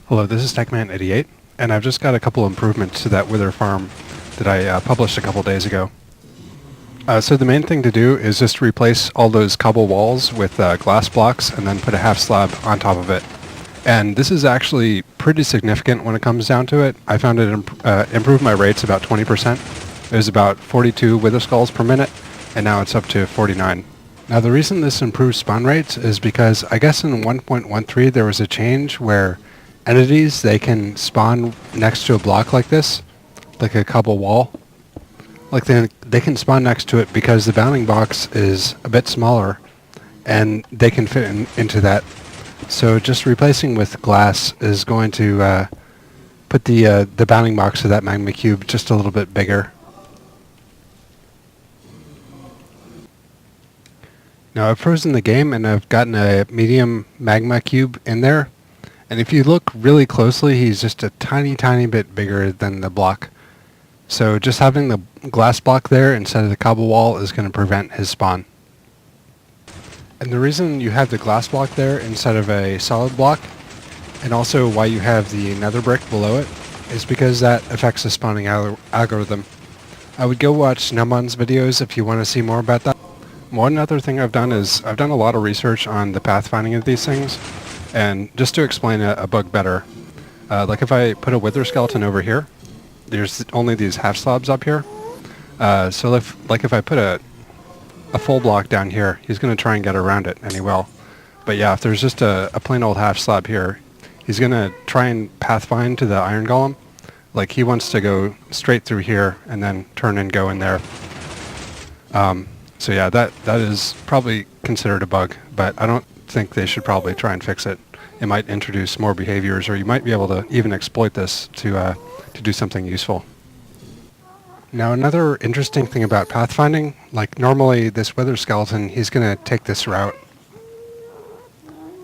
Hello, this is TechMan88, and I've just got a couple improvements to that wither farm that I published a couple days ago. So the main thing to do is just replace all those cobble walls with glass blocks and then put a half slab on top of it. And this is actually pretty significant when it comes down to it. I found it improved my rates about 20%. It was about 42 wither skulls per minute, and now it's up to 49. Now the reason this improves spawn rates is because I guess in 1.13 there was a change where entities, they can spawn next to a block like this, like a cobble wall. Like they can spawn next to it because the bounding box is a bit smaller and they can fit into that. So just replacing with glass is going to put the bounding box of that magma cube just a little bit bigger. Now I've frozen the game and I've gotten a medium magma cube in there. And if you look really closely, he's just a tiny bit bigger than the block. So just having the glass block there instead of the cobble wall is going to prevent his spawn. And the reason you have the glass block there instead of a solid block, and also why you have the nether brick below it, is because that affects the spawning algorithm. I would go watch Numon's videos if you want to see more about that. One other thing I've done is I've done a lot of research on the pathfinding of these things. And just to explain a bug better, like if I put a wither skeleton over here, there's only these half slabs up here. So if I put a full block down here, he's going to try and get around it, and he will. But yeah, if there's just a plain old half slab here, he's going to try and pathfind to the iron golem. Like he wants to go straight through here and then turn and go in there. So yeah, that is probably considered a bug, but I don't think they should probably try and fix it. It might introduce more behaviors, or you might be able to even exploit this to do something useful. Now another interesting thing about pathfinding, like normally this wither skeleton, he's going to take this route.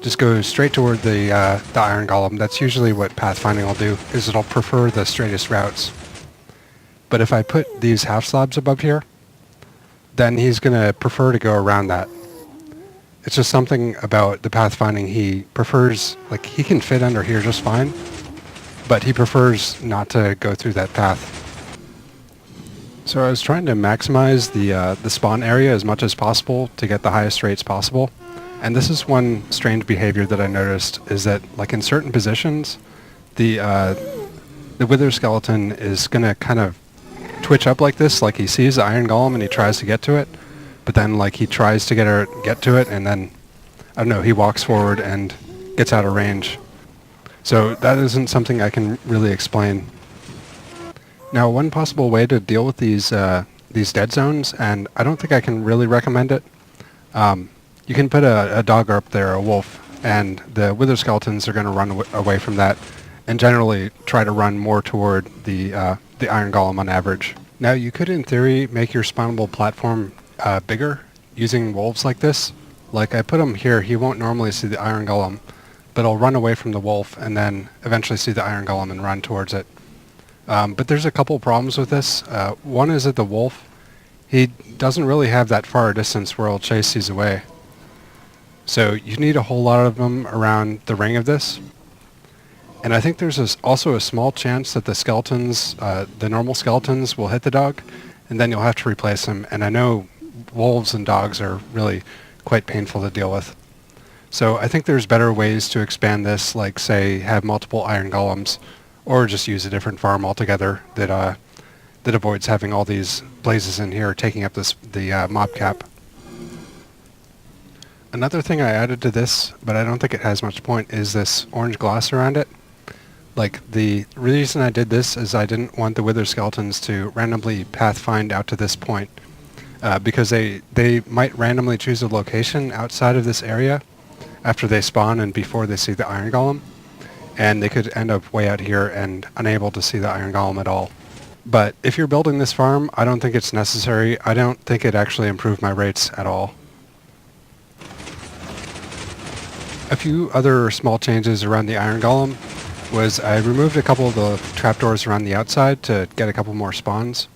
Just go straight toward the iron golem. That's usually what pathfinding will do, is it'll prefer the straightest routes. But if I put these half slabs above here, then he's going to prefer to go around that. It's just something about the pathfinding he prefers, like he can fit under here just fine, but he prefers not to go through that path. So I was trying to maximize the spawn area as much as possible to get the highest rates possible. And this is one strange behavior that I noticed, is that like in certain positions, the wither skeleton is going to kind of twitch up like this, like he sees the iron golem and he tries to get to it. But then, like, he tries to get to it, and then, I don't know, he walks forward and gets out of range. So that isn't something I can really explain. Now, one possible way to deal with these dead zones, and I don't think I can really recommend it, you can put a dog up there, a wolf, and the wither skeletons are going to run away from that, and generally try to run more toward the iron golem on average. Now, you could, in theory, make your spawnable platform bigger using wolves like this. Like I put him here, he won't normally see the iron golem, but he'll run away from the wolf and then eventually see the iron golem and run towards it. But there's a couple problems with this. One is that the wolf, he doesn't really have that far a distance where he'll chase these away. So you need a whole lot of them around the ring of this. And I think there's also a small chance that the skeletons, the normal skeletons, will hit the dog, and then you'll have to replace them. And I know wolves and dogs are really quite painful to deal with. So I think there's better ways to expand this, like say have multiple iron golems, or just use a different farm altogether that avoids having all these blazes in here taking up the mob cap. Another thing I added to this, but I don't think it has much point, is this orange gloss around it. Like the reason I did this is I didn't want the wither skeletons to randomly pathfind out to this point. Because they might randomly choose a location outside of this area after they spawn and before they see the iron golem, and they could end up way out here and unable to see the iron golem at all. But if you're building this farm, I don't think it's necessary. I don't think it actually improved my rates at all. A few other small changes around the iron golem was I removed a couple of the trapdoors around the outside to get a couple more spawns.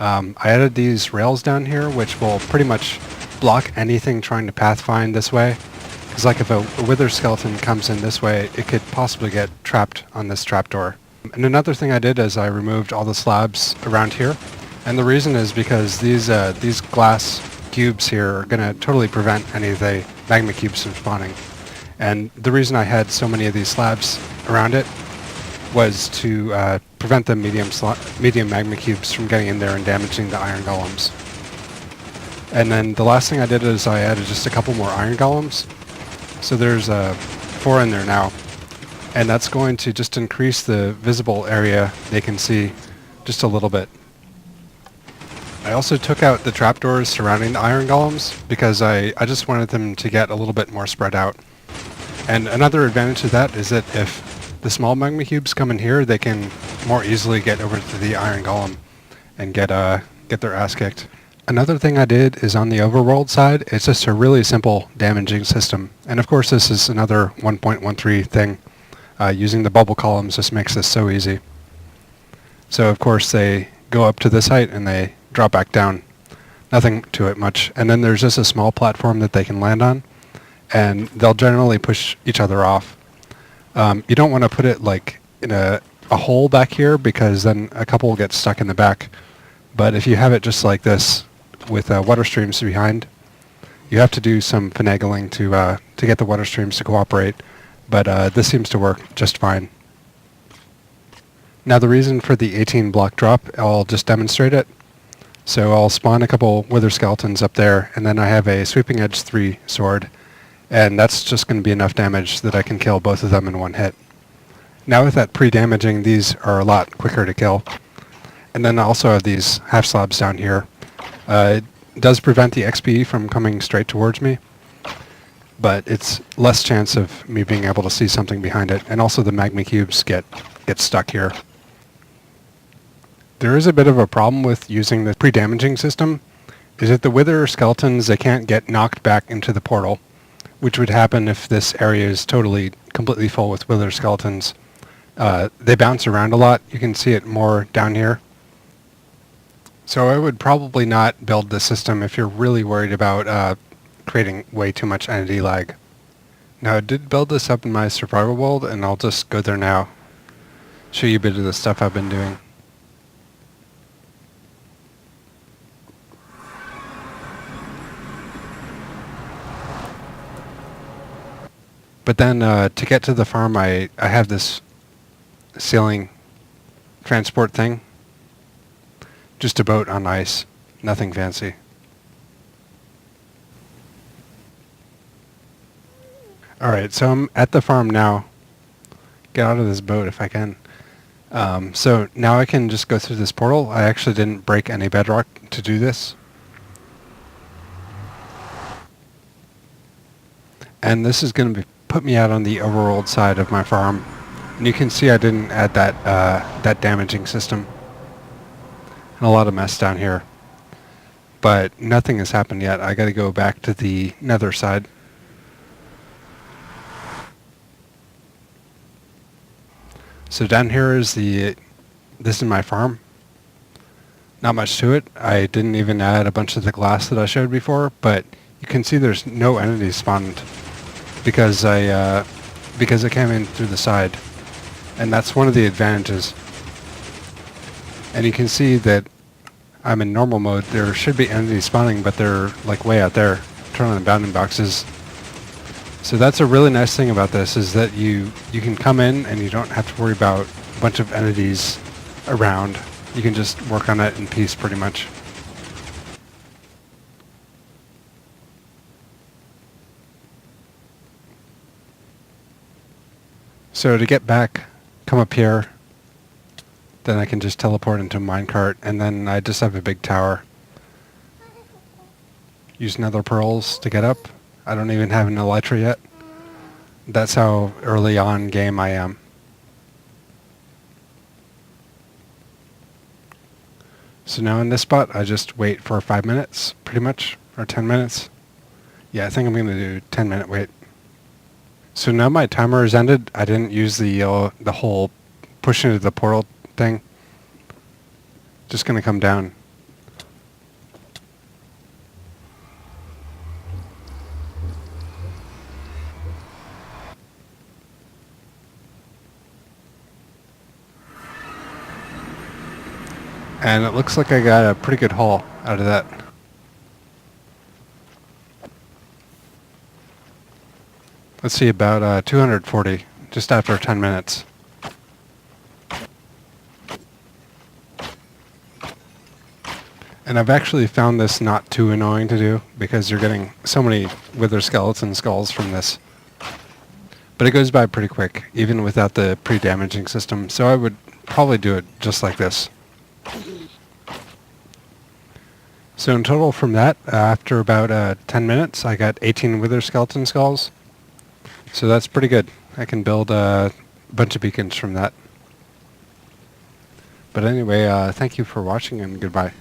I added these rails down here, which will pretty much block anything trying to pathfind this way, Because like if a wither skeleton comes in this way, it could possibly get trapped on this trapdoor. And another thing I did is I removed all the slabs around here. And the reason is because these glass cubes here are going to totally prevent any of the magma cubes from spawning. And the reason I had so many of these slabs around it was to prevent the medium magma cubes from getting in there and damaging the iron golems. And then the last thing I did is I added just a couple more iron golems. So there's 4 in there now. And that's going to just increase the visible area they can see just a little bit. I also took out the trapdoors surrounding the iron golems because I just wanted them to get a little bit more spread out. And another advantage of that is that if the small magma cubes come in here, they can more easily get over to the iron golem and get their ass kicked. Another thing I did is on the overworld side, it's just a really simple damaging system. And of course this is another 1.13 thing. Using the bubble columns just makes this so easy. So of course they go up to this height and they drop back down. Nothing to it much. And then there's just a small platform that they can land on, and they'll generally push each other off. You don't want to put it like in a hole back here because then a couple will get stuck in the back. But if you have it just like this with water streams behind, you have to do some finagling to get the water streams to cooperate. But this seems to work just fine. Now the reason for the 18 block drop, I'll just demonstrate it. So I'll spawn a couple wither skeletons up there, and then I have a sweeping edge 3 sword, and that's just going to be enough damage that I can kill both of them in one hit. Now with that pre-damaging, these are a lot quicker to kill. And then I also have these half slabs down here. It does prevent the XP from coming straight towards me, but it's less chance of me being able to see something behind it, and also the magma cubes get stuck here. There is a bit of a problem with using the pre-damaging system, is that the wither skeletons, they can't get knocked back into the portal, which would happen if this area is completely full with wither skeletons. They bounce around a lot. You can see it more down here. So I would probably not build this system if you're really worried about creating way too much entity lag. Now I did build this up in my survival world, and I'll just go there now, show you a bit of the stuff I've been doing. But then to get to the farm, I have this sailing transport thing. Just a boat on ice, nothing fancy. Alright, so I'm at the farm now. Get out of this boat if I can. So now I can just go through this portal. I actually didn't break any bedrock to do this. And this is going to put me out on the overworld side of my farm. And you can see I didn't add that damaging system. And a lot of mess down here. But nothing has happened yet. I got to go back to the nether side. So down here is this is my farm. Not much to it. I didn't even add a bunch of the glass that I showed before, but you can see there's no enemies spawned because I came in through the side, and that's one of the advantages. And you can see that I'm in normal mode. There should be enemies spawning, but they're like way out there. Turn on the bounding boxes. So that's a really nice thing about this, is that you can come in and you don't have to worry about a bunch of entities around. You can just work on it in peace pretty much. So to get back, come up here, then I can just teleport into a minecart, and then I just have a big tower. Use nether pearls to get up. I don't even have an elytra yet. That's how early on game I am. So now in this spot, I just wait for 5 minutes, pretty much, or 10 minutes. Yeah, I think I'm going to do 10-minute wait. So now my timer has ended. I didn't use the whole push into the portal thing. Just going to come down. And it looks like I got a pretty good haul out of that. Let's see, about 240, just after 10 minutes. And I've actually found this not too annoying to do because you're getting so many wither skeleton skulls from this. But it goes by pretty quick, even without the pre-damaging system, so I would probably do it just like this. So in total from that, after about 10 minutes, I got 18 wither skeleton skulls. So that's pretty good. I can build a bunch of beacons from that. But anyway, thank you for watching and goodbye.